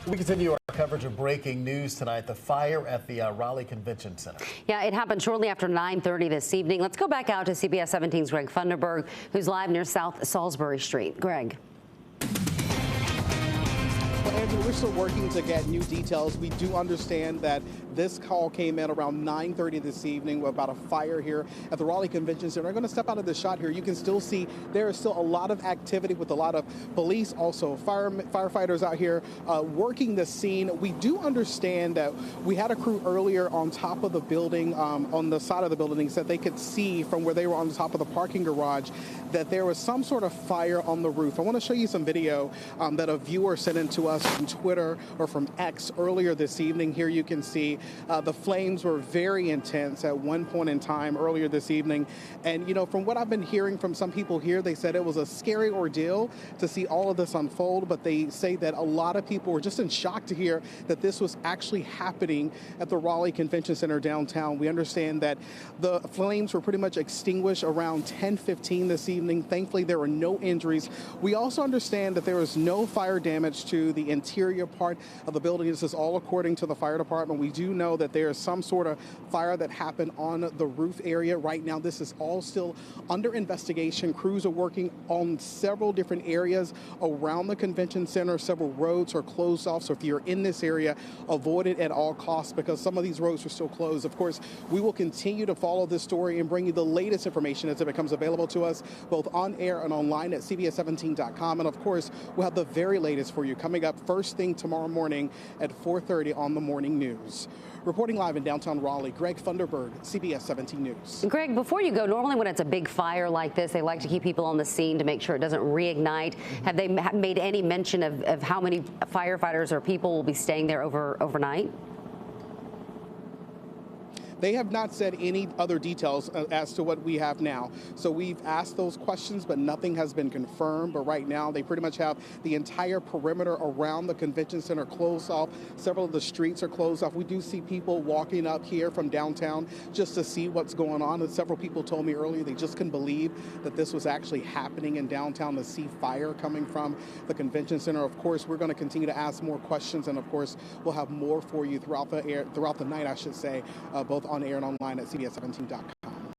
We continue our coverage of breaking news tonight. The fire at the Raleigh Convention Center. Yeah, it happened shortly after 9:30 this evening. Let's go back out to CBS 17's Greg Funderburg, who's live near South Salisbury Street. Greg. Well, Andrew, we're still working to get new details. We do understand that this call came in around 9:30 this evening about a fire here at the Raleigh Convention Center. I'm going to step out of the shot here. You can still see there is still a lot of activity with a lot of police, also firefighters out here working the scene. We do understand that we had a crew earlier on top of the building, on the side of the building, so that they could see from where they were on the top of the parking garage that there was some sort of fire on the roof. I want to show you some video that a viewer sent in to us from Twitter or from X earlier this evening. Here you can see the flames were very intense at one point in time earlier this evening. And, you know, from what I've been hearing from some people here, they said it was a scary ordeal to see all of this unfold, but they say that a lot of people were just in shock to hear that this was actually happening at the Raleigh Convention Center downtown. We understand that the flames were pretty much extinguished around 10:15 this evening. Thankfully, there were no injuries. We also understand that there was no fire damage to the interior part of the building. This is all according to the fire department. We do know that there is some sort of fire that happened on the roof area. Right now, this is all still under investigation. Crews are working on several different areas around the convention center. Several roads are closed off. So if you're in this area, avoid it at all costs because some of these roads are still closed. Of course, we will continue to follow this story and bring you the latest information as it becomes available to us, both on air and online at CBS17.com. And of course, we'll have the very latest for you coming up first thing tomorrow morning at 4:30 on the morning news. Reporting live in downtown Raleigh, Greg Funderburg, CBS 17 News. Greg, before you go, normally when it's a big fire like this, they like to keep people on the scene to make sure it doesn't reignite. Have they made any mention of how many firefighters or people will be staying there overnight? They have not said any other details as to what we have now. So we've asked those questions, but nothing has been confirmed. But right now, they pretty much have the entire perimeter around the convention center closed off. Several of the streets are closed off. We do see people walking up here from downtown just to see what's going on. And several people told me earlier they just couldn't believe that this was actually happening in downtown, to see fire coming from the convention center. Of course, we're going to continue to ask more questions. And of course, we'll have more for you throughout the night, I should say, both on air and online at CBS17.com.